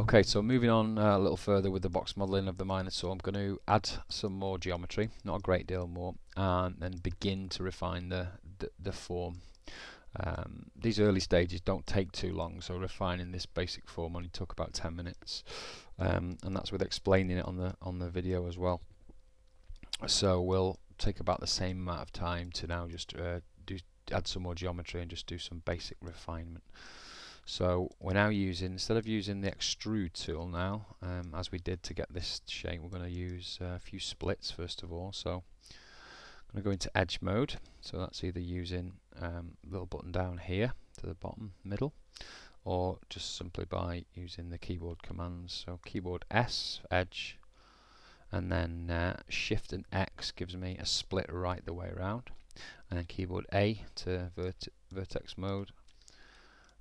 Okay, so moving on a little further with the box modelling of the Minotaur, I'm going to add some more geometry, not a great deal more, and then begin to refine the form. These early stages don't take too long, so refining this basic form only took about 10 minutes, and that's with explaining it on the video as well. So we'll take about the same amount of time to now just add some more geometry and just do some basic refinement. So we're now using, instead of using the extrude tool now, as we did to get this shape, we're going to use a few splits first of all. So I'm going to go into edge mode. So that's either using little button down here to the bottom middle, or just simply by using the keyboard commands. So keyboard S for edge, and then Shift and X gives me a split right the way around, and then keyboard A to vertex mode,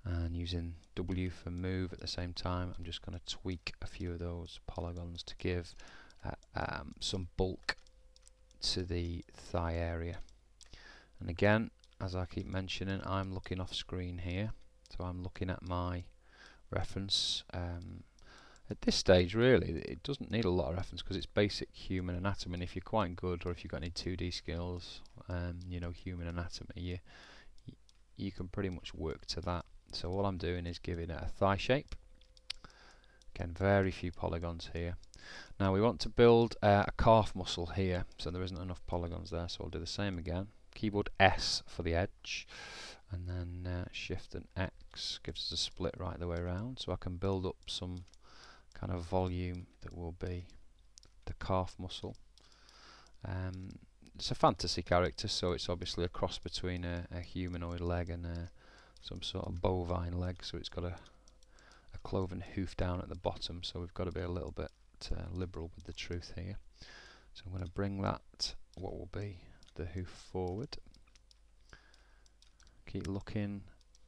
and using W for move at the same time. I'm just going to tweak a few of those polygons to give some bulk to the thigh area. And again, as I keep mentioning, I'm looking off screen here, so I'm looking at my reference. At this stage really it doesn't need a lot of reference because it's basic human anatomy, and if you're quite good, or if you've got any 2D skills, you know, human anatomy, you can pretty much work to that. So all I'm doing is giving it a thigh shape. Again, very few polygons here. Now we want to build a calf muscle here, so there isn't enough polygons there, so I'll do the same again. Keyboard S for the edge, and then Shift and X gives us a split right the way around, so I can build up some kind of volume that will be the calf muscle. It's a fantasy character, so it's obviously a cross between a humanoid leg and some sort of bovine leg, so it's got a cloven hoof down at the bottom, so we've got to be a little bit liberal with the truth here. So I'm going to bring that, what will be the hoof, forward. Keep looking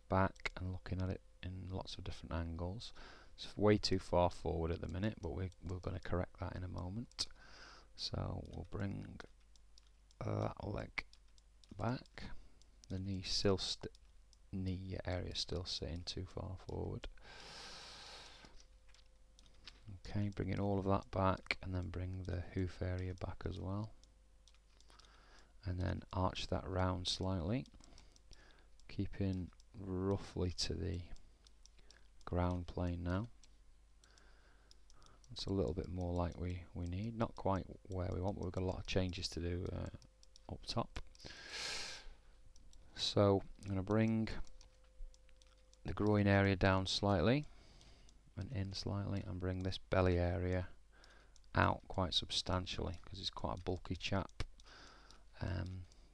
back and looking at it in lots of different angles. It's way too far forward at the minute, but we're going to correct that in a moment. So we'll bring that leg back, the knee area still sitting too far forward. Okay, bringing all of that back, and then bring the hoof area back as well, and then arch that round slightly, keeping roughly to the ground plane now. It's a little bit more like we need, not quite where we want, but we've got a lot of changes to do up top. So I'm going to bring the groin area down slightly and in slightly, and bring this belly area out quite substantially because it's quite a bulky chap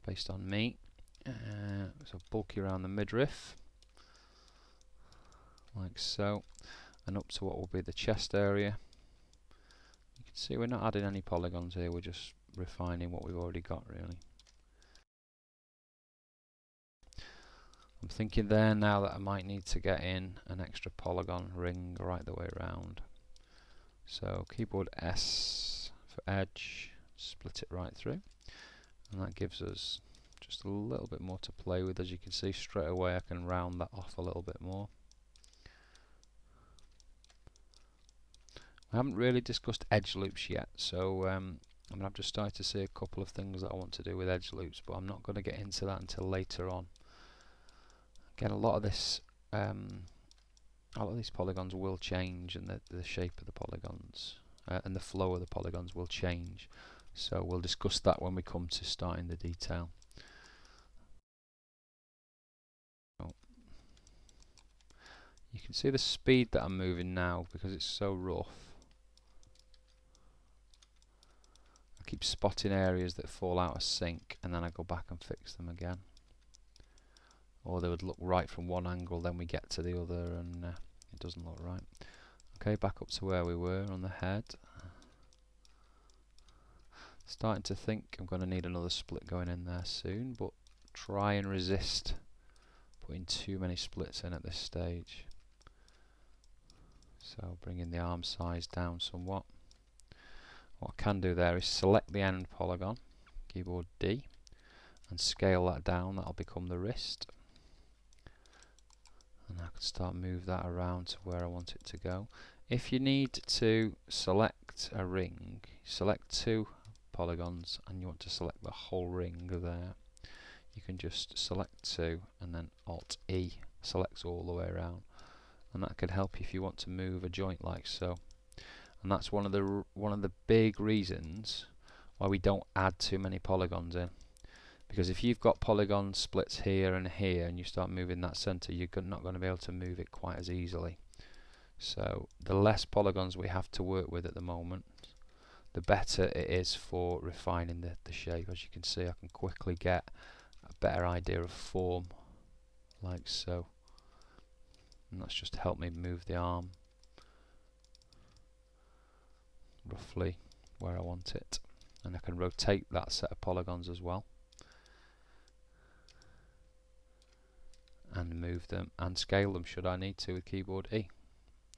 based on me. So bulky around the midriff like so, and up to what will be the chest area. You can see we're not adding any polygons here, we're just refining what we've already got really. I'm thinking there now that I might need to get in an extra polygon ring right the way around. So keyboard S for edge, split it right through, and that gives us just a little bit more to play with. As you can see, straight away I can round that off a little bit more. I haven't really discussed edge loops yet, so I mean, I've just started to see a couple of things that I want to do with edge loops, but I'm not going to get into that until later on. Again, a lot of these polygons will change, and the shape of the polygons and the flow of the polygons will change. So we'll discuss that when we come to starting the detail. You can see the speed that I'm moving now because it's so rough. I keep spotting areas that fall out of sync, and then I go back and fix them again. Or they would look right from one angle, then we get to the other and it doesn't look right. Okay, back up to where we were on the head. Starting to think I'm going to need another split going in there soon, but try and resist putting too many splits in at this stage. So bringing the arm size down somewhat. What I can do there is select the end polygon, keyboard D, and scale that down. That'll become the wrist. And I can start move that around to where I want it to go. If you need to select a ring, select 2 polygons and you want to select the whole ring there, you can just select 2 and then Alt E selects all the way around, and that can help you if you want to move a joint like so. And that's one of the big reasons why we don't add too many polygons in, because if you've got polygon splits here and here and you start moving that center, you're not going to be able to move it quite as easily. So the less polygons we have to work with at the moment, the better it is for refining the shape. As you can see, I can quickly get a better idea of form like so, and that's just helped me move the arm roughly where I want it. And I can rotate that set of polygons as well and move them and scale them should I need to with keyboard E.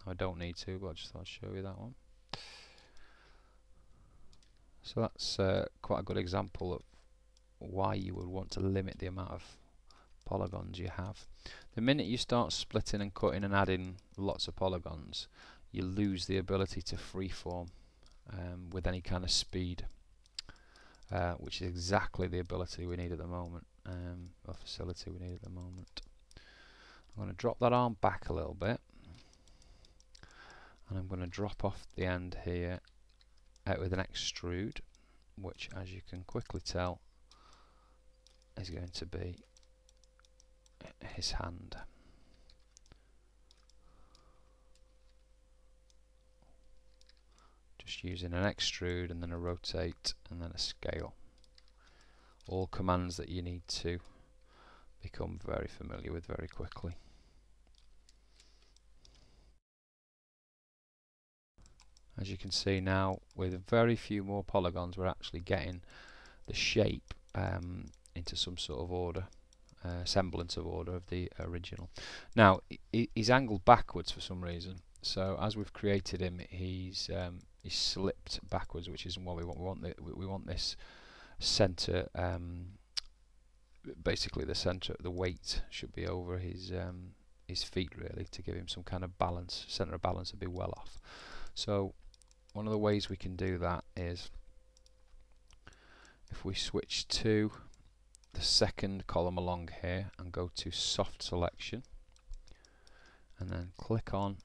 I don't need to, but I just thought I'd show you that one. So that's quite a good example of why you would want to limit the amount of polygons you have. The minute you start splitting and cutting and adding lots of polygons, you lose the ability to freeform with any kind of speed, which is exactly the ability we need at the moment, or facility we need at the moment. I'm going to drop that arm back a little bit, and I'm going to drop off the end here out with an extrude, which as you can quickly tell is going to be his hand. Just using an extrude and then a rotate and then a scale. All commands that you need to become very familiar with very quickly. As you can see now, with very few more polygons, we're actually getting the shape into some sort of order, semblance of order of the original. Now, he's angled backwards for some reason, so as we've created him, he's slipped backwards, which isn't what we want. We want this center, basically the center, the weight should be over his feet really, to give him some kind of balance. Center of balance would be well off. So one of the ways we can do that is if we switch to the second column along here and go to soft selection and then click on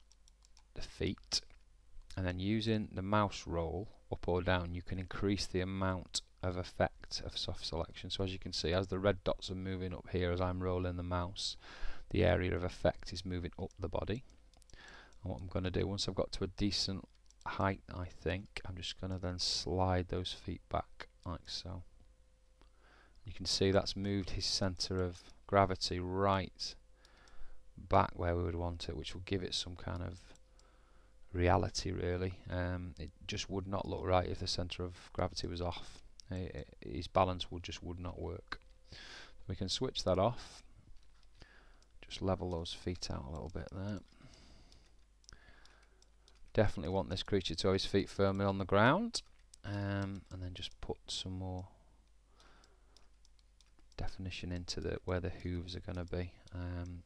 the feet, and then using the mouse roll up or down, you can increase the amount of effect of soft selection. So as you can see, as the red dots are moving up here as I'm rolling the mouse, the area of effect is moving up the body. And what I'm going to do, once I've got to a decent height, I think I'm just going to then slide those feet back like so. You can see that's moved his center of gravity right back where we would want it, which will give it some kind of reality really. It just would not look right if the center of gravity was off. His balance would not work. We can switch that off, just level those feet out a little bit there. Definitely want this creature to have his feet firmly on the ground, and then just put some more definition into where the hooves are going to be.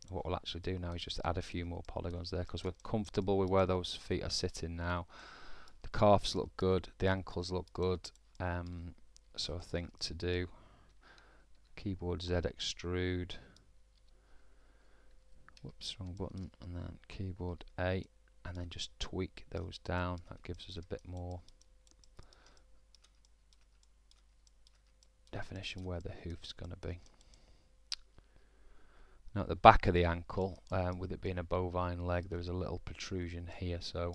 What we'll actually do now is just add a few more polygons there, because we're comfortable with where those feet are sitting now. The calves look good, the ankles look good, so I think to do keyboard Z extrude, whoops, wrong button, and then keyboard A, and then just tweak those down. That gives us a bit more definition where the hoof's going to be. Now at the back of the ankle, with it being a bovine leg, there's a little protrusion here, so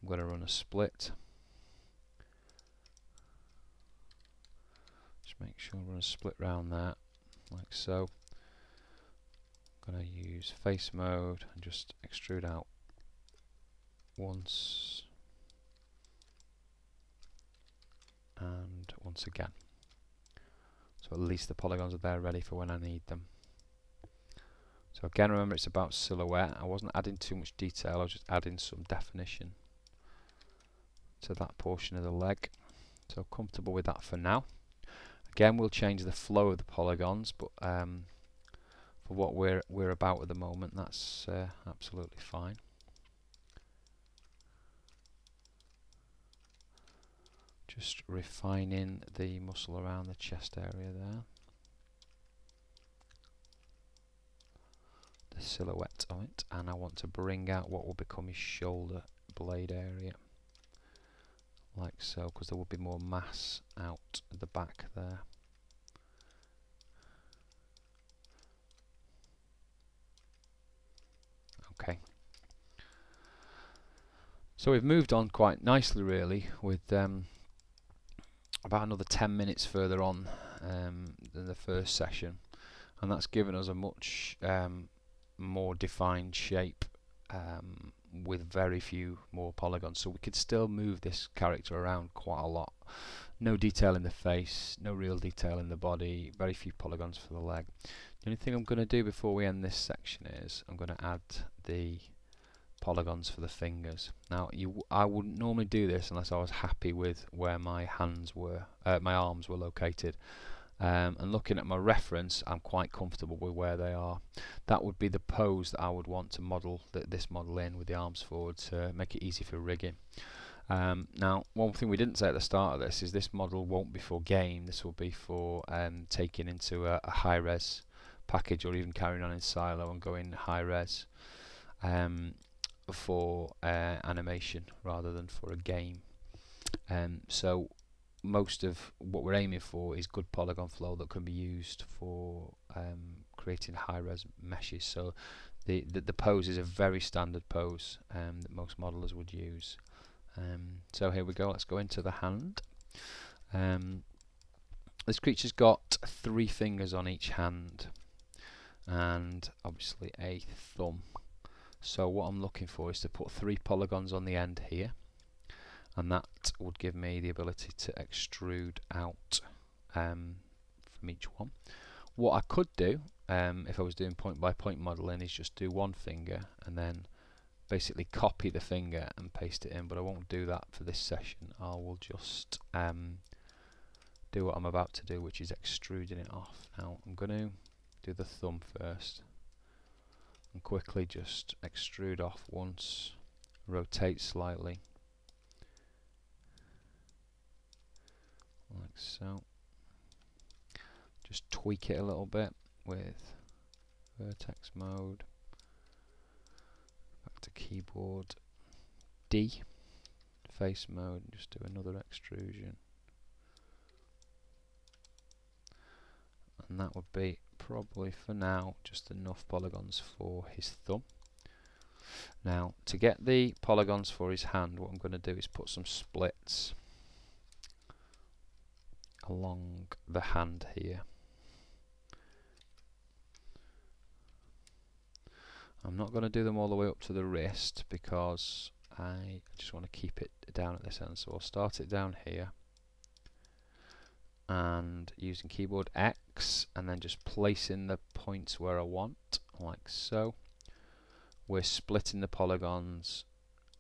I'm going to run a split. Just make sure I run a split round that, like so. I'm going to use face mode and just extrude out once and once again, so at least the polygons are there ready for when I need them. So again, remember, it's about silhouette. I wasn't adding too much detail, I was just adding some definition to that portion of the leg. So comfortable with that for now. Again, we'll change the flow of the polygons, but for what we're about at the moment, that's absolutely fine. Just refining the muscle around the chest area there. The silhouette of it, and I want to bring out what will become his shoulder blade area, like so, because there will be more mass out at the back there. Okay. So we've moved on quite nicely really with about another 10 minutes further on than the first session, and that's given us a much more defined shape with very few more polygons, so we could still move this character around quite a lot. No detail in the face, no real detail in the body, very few polygons for the leg. The only thing I'm going to do before we end this section is I'm going to add the polygons for the fingers. Now I wouldn't normally do this unless I was happy with where my hands were, my arms were located, and looking at my reference I'm quite comfortable with where they are. That would be the pose that I would want to model this model in, with the arms forward to make it easy for rigging. Now one thing we didn't say at the start of this is this model won't be for game. This will be for taking into a high-res package, or even carrying on in silo and going high-res for animation rather than for a game. So most of what we're aiming for is good polygon flow that can be used for creating high-res meshes. So the pose is a very standard pose that most modelers would use. So here we go, let's go into the hand. This creature's got 3 fingers on each hand and obviously a thumb. So what I'm looking for is to put 3 polygons on the end here, and that would give me the ability to extrude out from each one. What I could do if I was doing point by point modelling is just do 1 finger and then basically copy the finger and paste it in, but I won't do that for this session. I will just do what I'm about to do, which is extruding it off. Now I'm going to do the thumb first and quickly just extrude off once, rotate slightly like so. Just tweak it a little bit with vertex mode. Back to keyboard D, face mode, and just do another extrusion. And that would be probably for now just enough polygons for his thumb. Now to get the polygons for his hand, what I'm going to do is put some splits along the hand here. I'm not going to do them all the way up to the wrist because I just want to keep it down at this end, so I'll start it down here and using keyboard X and then just placing the points where I want, like so. We're splitting the polygons,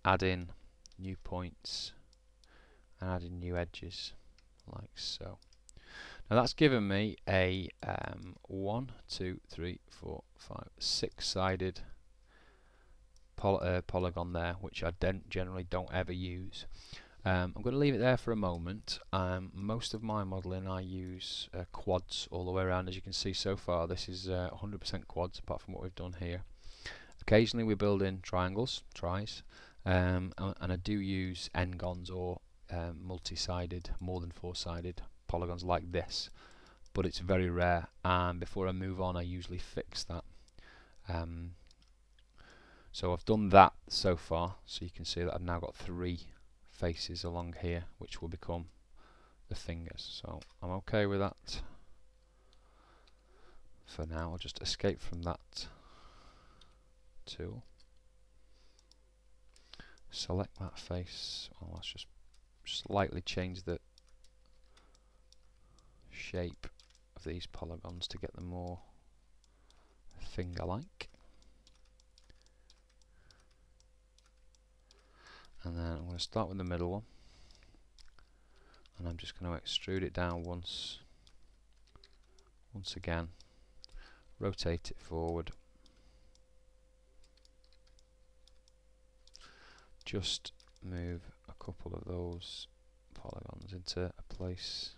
adding new points and adding new edges like so. Now that's given me a 1, 2, 3, 4, 5, 6-sided polygon there, which I generally don't ever use. I'm going to leave it there for a moment. Most of my modelling I use quads all the way around. As you can see so far, this is 100% quads apart from what we've done here. Occasionally we build in triangles, tries, and I do use n-gons or multi-sided, more than 4-sided polygons like this, but it's very rare, and before I move on I usually fix that. So I've done that so far, so you can see that I've now got 3 faces along here which will become the fingers, so I'm okay with that for now. I'll just escape from that tool, select that face. Well, let's just slightly change the shape of these polygons to get them more finger-like, and then I'm going to start with the middle one and I'm just going to extrude it down once again, rotate it forward, just move a couple of those polygons into a place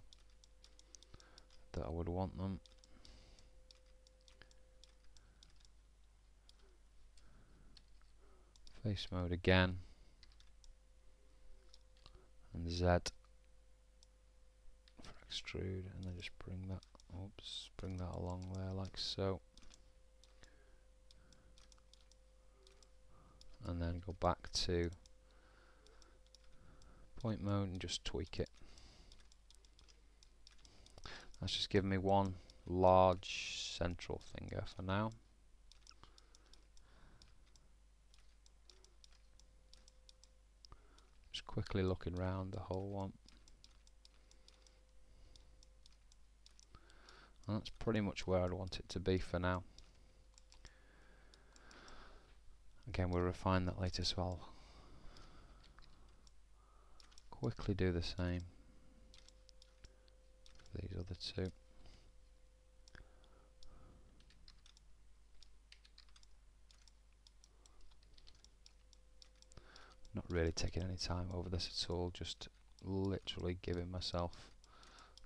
that I would want them. Face mode again, and Z for extrude, and then just bring that, bring that along there like so, and then go back to point mode and just tweak it. That's just giving me one large central finger for now. Just quickly looking round the whole one. And that's pretty much where I'd want it to be for now. Again, we'll refine that later, so I'll quickly do the same for these other two. Not really taking any time over this at all, just literally giving myself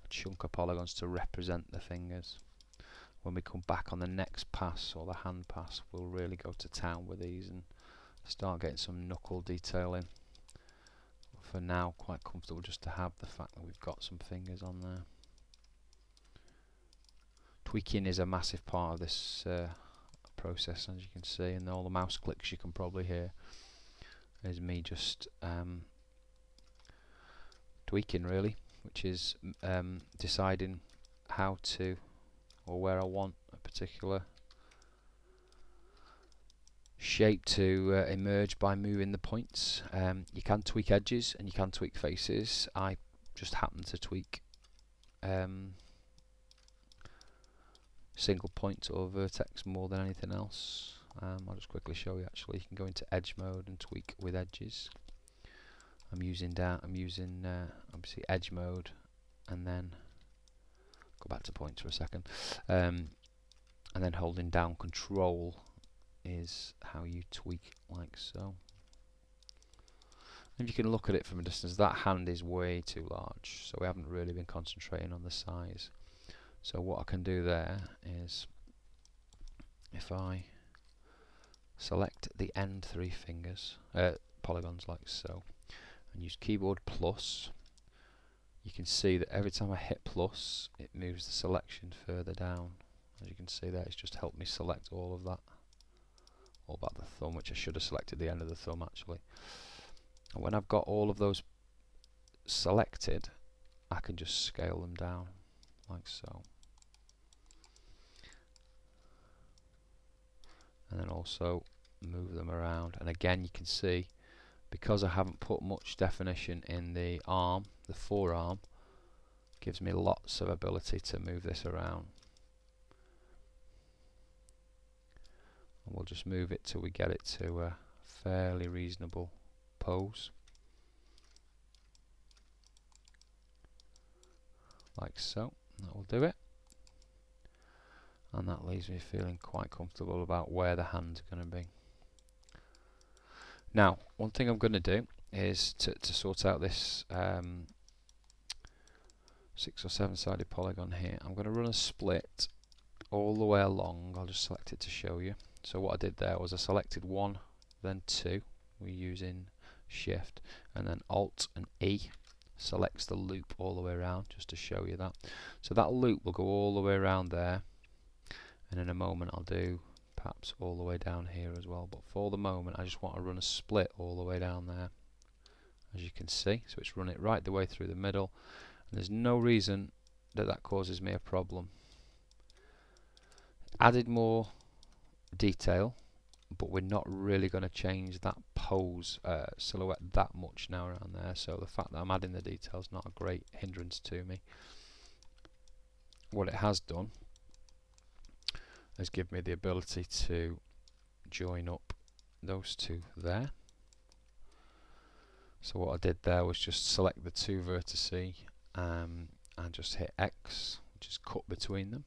a chunk of polygons to represent the fingers. When we come back on the next pass, or the hand pass, we'll really go to town with these and start getting some knuckle detailing. For now, quite comfortable just to have the fact that we've got some fingers on there. Tweaking is a massive part of this process, as you can see, and all the mouse clicks you can probably hear is me just tweaking, really, which is deciding how to, or where I want a particular shape to emerge by moving the points. You can tweak edges and you can tweak faces. I just happen to tweak single point or vertex more than anything else. I'll just quickly show you. Actually, you can go into edge mode and tweak with edges. I'm using obviously edge mode, and then go back to points for a second, and then holding down Control is how you tweak, like so. If you can look at it from a distance, that hand is way too large, so we haven't really been concentrating on the size. So what I can do there is, if I select the end 3 fingers, polygons like so, and use keyboard plus, you can see that every time I hit plus, it moves the selection further down. As you can see there, it's just helped me select all of that, all about the thumb, which I should have selected the end of the thumb actually. And when I've got all of those selected, I can just scale them down like so. And then also move them around, and again you can see, because I haven't put much definition in the arm, the forearm gives me lots of ability to move this around. And we'll just move it till we get it to a fairly reasonable pose, like so. That will do it, and that leaves me feeling quite comfortable about where the hands are going to be. Now, one thing I'm going to do is to sort out this 6 or 7 sided polygon here. I'm going to run a split all the way along. I'll just select it to show you. So what I did there was I selected 1, then 2. We're using Shift, and then Alt and E selects the loop all the way around, just to show you that. So that loop will go all the way around there, and in a moment I'll do perhaps all the way down here as well, but for the moment I just want to run a split all the way down there, as you can see. So it's run it right the way through the middle, and there's no reason that that causes me a problem. Added more detail, but we're not really going to change that pose silhouette that much now around there, so the fact that I'm adding the detail is not a great hindrance to me. What it has done has given me the ability to join up those two there. So what I did there was just select the 2 vertices and just hit X, which is cut between them.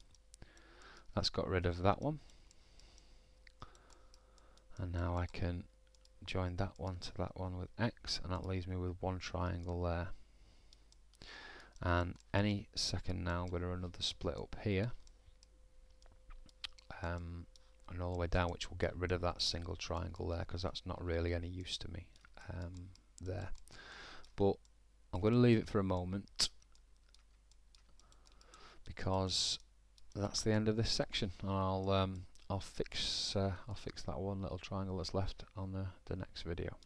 That's got rid of that one, and now I can join that one to that one with X, and that leaves me with one triangle there. and any second now I'm going to run another split up here, and all the way down, which will get rid of that single triangle there, because that's not really any use to me there. But I'm going to leave it for a moment, because that's the end of this section. I'll fix that one little triangle that's left on the next video.